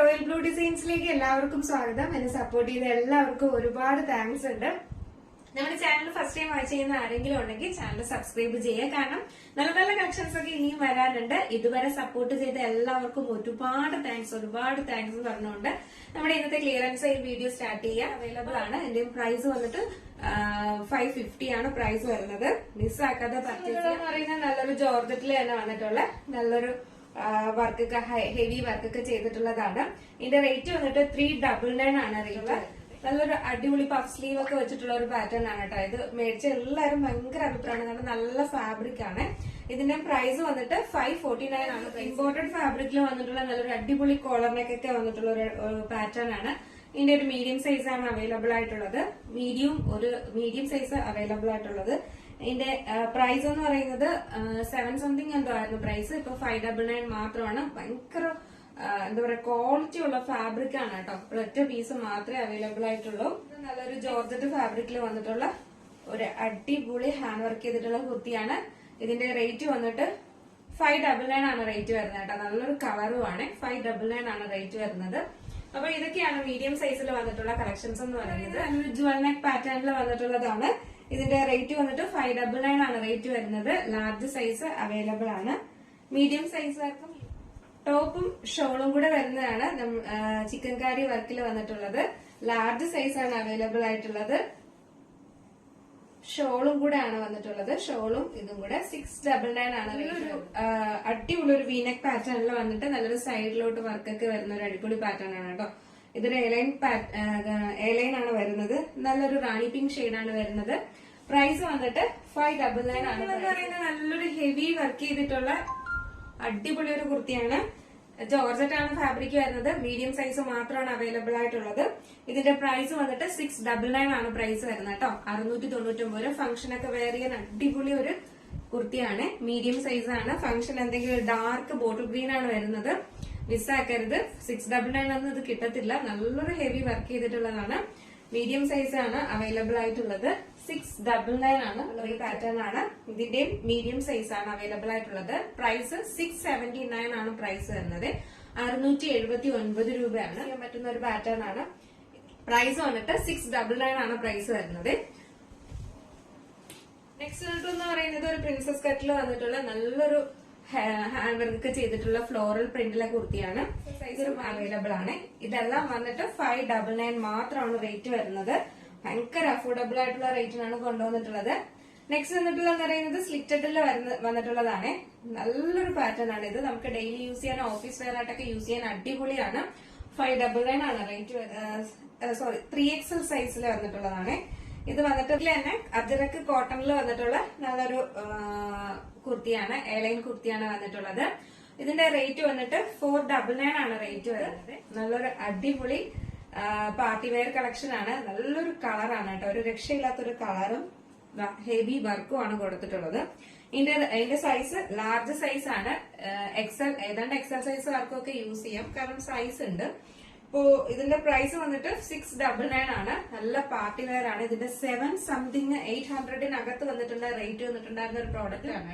Royal blue ഡിസൈൻസിലേക്ക് എല്ലാവർക്കും സ്വാഗതം. എന്നെ സപ്പോർട്ട് ചെയ്ത എല്ലാവർക്കും ഒരുപാട് താങ്ക്സ് ഉണ്ട്. നമ്മുടെ ചാനൽ ഫസ്റ്റ് ടൈം വാച്ച് ചെയ്യുന്ന ആരെങ്കിലും ഉണ്ടെങ്കിൽ ചാനൽ സബ്സ്ക്രൈബ് ചെയ്യുക. കാരണം നല്ല നല്ല കളക്ഷൻസ് ഒക്കെ ഇനിയും വരാനുണ്ട്. ഇതുവരെ സപ്പോർട്ട് ചെയ്ത എല്ലാവർക്കും ഒരുപാട് താങ്ക്സ് പറഞ്ഞുകൊണ്ട് നമ്മുടെ ഇന്നത്തെ ക്ലിയറൻസ് സെയിൽ വീഡിയോ സ്റ്റാർട്ട് ചെയ്യാൻ അവൈലബിൾ ആണ്. എന്റെ പ്രൈസ് വന്നിട്ട് 550 ആണ് പ്രൈസ് വരുന്നത്. മിസ്സാക്കാതെ പർച്ചേസ് എന്ന് പറയുന്നത് നല്ലൊരു ജോർജറ്റിൽ തന്നെ വന്നിട്ടുള്ള നല്ലൊരു വർക്കൊക്കെ ഹെവി വർക്കൊക്കെ ചെയ്തിട്ടുള്ളതാണ്. ഇതിന്റെ റേറ്റ് വന്നിട്ട് 399 ആണ് റേറ്റ്. നല്ലൊരു അടിപൊളി പഫ് സ്ലീവ് ഒക്കെ വെച്ചിട്ടുള്ള ഒരു പാറ്റേൺ ആണ് കേട്ടോ. ഇത് മേടിച്ച എല്ലാവരും ഭയങ്കര അഭിപ്രായമാണ്. കാരണം നല്ല ഫാബ്രിക് ആണ്. ഇതിന്റെ പ്രൈസ് വന്നിട്ട് 549 ആണ്. ഇമ്പോർട്ടഡ് ഫാബ്രിക്കിൽ വന്നിട്ടുള്ള നല്ലൊരു അടിപൊളി കോളർ നെക്ക് ഒക്കെ വന്നിട്ടുള്ള ഒരു പാറ്റേൺ ആണ്. ഇതിന്റെ ഒരു മീഡിയം സൈസ് ആണ് അവൈലബിൾ ആയിട്ടുള്ളത്. മീഡിയം സൈസ് അവൈലബിൾ ആയിട്ടുള്ളത്. ഇതിന്റെ പ്രൈസ് എന്ന് പറയുന്നത് 7 സംതിങ് എന്തോ ആയിരുന്നു പ്രൈസ്. ഇപ്പൊ 599 മാത്രമാണ്. ഭയങ്കര എന്താ പറയാ ക്വാളിറ്റി ഉള്ള ഫാബ്രിക് ആണ് കേട്ടോ. ഒറ്റ പീസ് മാത്രമേ അവൈലബിൾ ആയിട്ടുള്ളൂ. നല്ലൊരു ജോർജറ്റ് ഫാബ്രിക്കിൽ വന്നിട്ടുള്ള ഒരു അടിപൊളി ഹാൻഡ് വർക്ക് ചെയ്തിട്ടുള്ള കുർത്തിയാണ്. ഇതിന്റെ റേറ്റ് വന്നിട്ട് 599 ആണ് റേറ്റ് വരുന്നത് കേട്ടോ. നല്ലൊരു കളറുമാണ്. 599 ആണ് റേറ്റ് വരുന്നത്. അപ്പൊ ഇതൊക്കെയാണ് മീഡിയം സൈസിൽ വന്നിട്ടുള്ള കളക്ഷൻസ് എന്ന് പറയുന്നത്. നല്ലൊരു ജുവൽ നെക്ക് പാറ്റേണിൽ വന്നിട്ടുള്ളതാണ്. ഇതിന്റെ റേറ്റ് വന്നിട്ട് 599 ആണ് റേറ്റ് വരുന്നത്. ലാർജ് സൈസ് അവൈലബിൾ ആണ്. മീഡിയം സൈസ് ആർക്കും ടോപ്പും ഷോളും കൂടെ വരുന്നതാണ് ചിക്കൻ കാരി വർക്കിൽ വന്നിട്ടുള്ളത്. ലാർജ് സൈസ് ആണ് അവൈലബിൾ ആയിട്ടുള്ളത്. ഷോളും കൂടെ ആണ് വന്നിട്ടുള്ളത്. ഷോളും ഇതും കൂടെ 699 ആണ്. അടിപൊളി ഒരു വീനെക്ക് പാറ്റേണിൽ വന്നിട്ട് നല്ലൊരു സൈഡിലോട്ട് വർക്കൊക്കെ വരുന്ന ഒരു അടിപൊളി പാറ്റേൺ ആണ് കേട്ടോ. ഇതൊരു എലൈൻ ആണ് വരുന്നത്. നല്ലൊരു റാണി പിങ്ക് ഷെയ്ഡാണ് വരുന്നത്. പ്രൈസ് വന്നിട്ട് 599 ആണ്. പറയുന്നത് നല്ലൊരു ഹെവി വർക്ക് ചെയ്തിട്ടുള്ള അടിപൊളി ഒരു കുർത്തിയാണ്. ജോർജറ്റ് ആണ് ഫാബ്രിക് വരുന്നത്. മീഡിയം സൈസ് മാത്രമാണ് അവൈലബിൾ ആയിട്ടുള്ളത്. ഇതിന്റെ പ്രൈസ് വന്നിട്ട് 699 ആണ് പ്രൈസ് വരുന്നത് കേട്ടോ. 699. ഫംഗ്ഷൻ ഒക്കെ വെയർ ചെയ്യാൻ അടിപൊളി ഒരു കുർത്തിയാണ്. മീഡിയം സൈസ് ആണ്. ഫംഗ്ഷൻ എന്തെങ്കിലും ഡാർക്ക് ബോട്ടിൽ ഗ്രീൻ ആണ് വരുന്നത്. മിസ്സാക്കരുത്. 699 ഒന്നും ഇത് കിട്ടത്തില്ല. നല്ലൊരു ഹെവി വർക്ക് ചെയ്തിട്ടുള്ളതാണ്. മീഡിയം സൈസ് ആണ് അവൈലബിൾ ആയിട്ടുള്ളത്. 699 ആണ്. ഈ പാറ്റേൺ ആണ്. ഇതിന്റെയും മീഡിയം സൈസ് ആണ് അവൈലബിൾ ആയിട്ടുള്ളത്. പ്രൈസ് 679 ആണ് പ്രൈസ് വരുന്നത്. 679 രൂപയാണ്. ചെയ്യാൻ പറ്റുന്ന ഒരു പാറ്റേൺ ആണ്. പ്രൈസ് വന്നിട്ട് 699 ആണ് പ്രൈസ് വരുന്നത്. നെക്സ്റ്റ് എന്ന് പറയുന്നത് ഒരു പ്രിൻസസ് കട്ടിൽ വന്നിട്ടുള്ള നല്ലൊരു ഹാൻഡ് വർക്ക് ചെയ്തിട്ടുള്ള ഫ്ലോറൽ പ്രിന്റിലെ കുർത്തിയാണ്. സൈസും അവൈലബിൾ ആണ്. ഇതെല്ലാം വന്നിട്ട് 599 മാത്രമാണ് റേറ്റ് വരുന്നത്. ഭയങ്കര അഫോർഡബിൾ ആയിട്ടുള്ള റേറ്റിനാണ് കൊണ്ടുവന്നിട്ടുള്ളത്. നെക്സ്റ്റ് വന്നിട്ടുള്ളതെന്ന് പറയുന്നത് സ്ലിറ്റഡിൽ വന്നിട്ടുള്ളതാണ്. നല്ലൊരു പാറ്റേൺ ആണ് ഇത്. നമുക്ക് ഡെയിലി യൂസ് ചെയ്യാൻ ഓഫീസ് വെയർ ആയിട്ടൊക്കെ യൂസ് ചെയ്യാൻ അടിപൊളിയാണ്. 599 ആണ് റേറ്റ്. 3XL സൈസിൽ വന്നിട്ടുള്ളതാണ്. ഇത് വന്നിട്ട് തന്നെ അജറക്ക് കോട്ടണിൽ വന്നിട്ടുള്ള നല്ലൊരു കുർത്തിയാണ്. എയർലൈൻ കുർത്തിയാണ് വന്നിട്ടുള്ളത്. ഇതിന്റെ റേറ്റ് വന്നിട്ട് 499 ആണ് റേറ്റ് വരുന്നത്. നല്ലൊരു അടിപൊളി പാർട്ടി വെയർ കളക്ഷൻ ആണ്. നല്ലൊരു കളറാണ് കേട്ടോ. ഒരു രക്ഷയില്ലാത്തൊരു കളറും ഹെവി വർക്കും ആണ് കൊടുത്തിട്ടുള്ളത്. ഇതിന്റെ സൈസ് ലാർജ് സൈസ് ആണ്. ഏതാണ്ട് എക്സൽ സൈസ് വർക്കൊക്കെ യൂസ് ചെയ്യാം. കാരണം സൈസ് ഉണ്ട്. ഇപ്പോ ഇതിന്റെ പ്രൈസ് വന്നിട്ട് 699 ആണ്. നല്ല പാർട്ടി വെയർ ആണ്. ഇതിന്റെ 7 സംതിങ് 800 വന്നിട്ടുള്ള റേറ്റ് വന്നിട്ടുണ്ടായിരുന്ന ഒരു പ്രോഡക്റ്റ് ആണ്.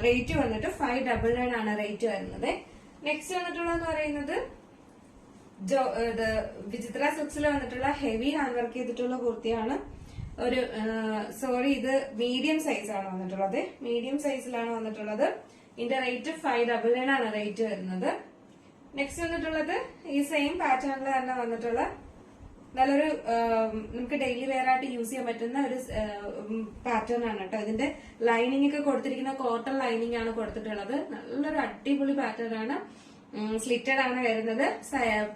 റേറ്റ് വന്നിട്ട് 599 ആണ് റേറ്റ് വരുന്നത്. നെക്സ്റ്റ് വന്നിട്ടുള്ളതെന്ന് പറയുന്നത് വിചിത്ര സിൽക്സിൽ വന്നിട്ടുള്ള ഹെവി ഹാൻഡ് വർക്ക് ചെയ്തിട്ടുള്ള കുർത്തിയാണ്. ഇത് മീഡിയം സൈസ് ആണ് വന്നിട്ടുള്ളത്. മീഡിയം സൈസിലാണ് വന്നിട്ടുള്ളത്. ഇതിന്റെ റേറ്റ് 599 ആണ് റേറ്റ് വരുന്നത്. നെക്സ്റ്റ് വന്നിട്ടുള്ളത് ഈ സെയിം പാറ്റേണിൽ തന്നെ വന്നിട്ടുള്ള നല്ലൊരു നമുക്ക് ഡെയിലി വെയർ ആയിട്ട് യൂസ് ചെയ്യാൻ പറ്റുന്ന ഒരു പാറ്റേൺ ആണ് കേട്ടോ. ഇതിന്റെ ലൈനിങ് ഒക്കെ കൊടുത്തിരിക്കുന്ന കോട്ടൺ ലൈനിങ് ആണ് കൊടുത്തിട്ടുള്ളത്. നല്ലൊരു അടിപൊളി പാറ്റേൺ ആണ്. സ്ലിറ്റഡ് ആണ് വരുന്നത്.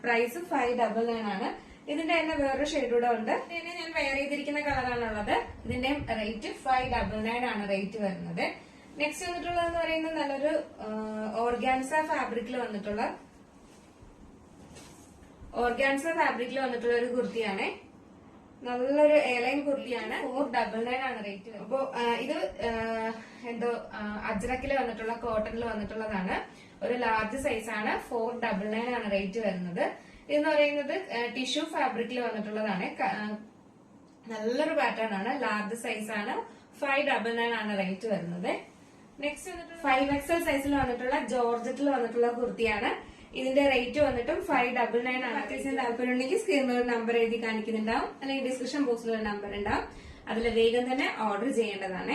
പ്രൈസ് 599 ആണ്. ഇതിന്റെ തന്നെ വേറൊരു ഷെയ്ഡ് കൂടെ ഉണ്ട്. ഇതിനെ ഞാൻ വെയർ ചെയ്തിരിക്കുന്ന കളറാണുള്ളത്. ഇതിന്റെ റേറ്റ് 599 ആണ് റേറ്റ് വരുന്നത്. നെക്സ്റ്റ് വന്നിട്ടുള്ളതെന്ന് പറയുന്നത് നല്ലൊരു ഓർഗാൻസ ഫാബ്രിക്കിൽ വന്നിട്ടുള്ള ഒരു കുർത്തിയാണ്. നല്ലൊരു എയർലൈൻ കുർത്തിയാണ്. 499 ആണ് റേറ്റ്. അപ്പോ ഇത് എന്തോ അജ്രക്കിൽ വന്നിട്ടുള്ള കോട്ടണിൽ വന്നിട്ടുള്ളതാണ്. ഒരു ലാർജ് സൈസ് ആണ്. 499 ആണ് റേറ്റ് വരുന്നത്. ഇതെന്ന് പറയുന്നത് ടിഷ്യൂ ഫാബ്രിക്കിൽ വന്നിട്ടുള്ളതാണ്. നല്ലൊരു പാറ്റേൺ ആണ്. ലാർജ് സൈസ് ആണ്. 599 ആണ് റേറ്റ് വരുന്നത്. നെക്സ്റ്റ് വന്നിട്ട് 5XL സൈസിൽ വന്നിട്ടുള്ള ജോർജറ്റിൽ വന്നിട്ടുള്ള കുർത്തിയാണ്. ഇതിന്റെ റേറ്റ് വന്നിട്ടും 599 ആണ്. അത്യാവശ്യം താല്പര്യം ഉണ്ടെങ്കിൽ സ്ക്രീനിൽ ഒരു നമ്പർ എഴുതി കാണിക്കുന്നുണ്ടാവും, അല്ലെങ്കിൽ ഡിസ്ക്രിപ്ഷൻ ബോക്സിൽ ഒരു നമ്പർ ഉണ്ടാവും. അതിൽ വേഗം തന്നെ ഓർഡർ ചെയ്യേണ്ടതാണ്.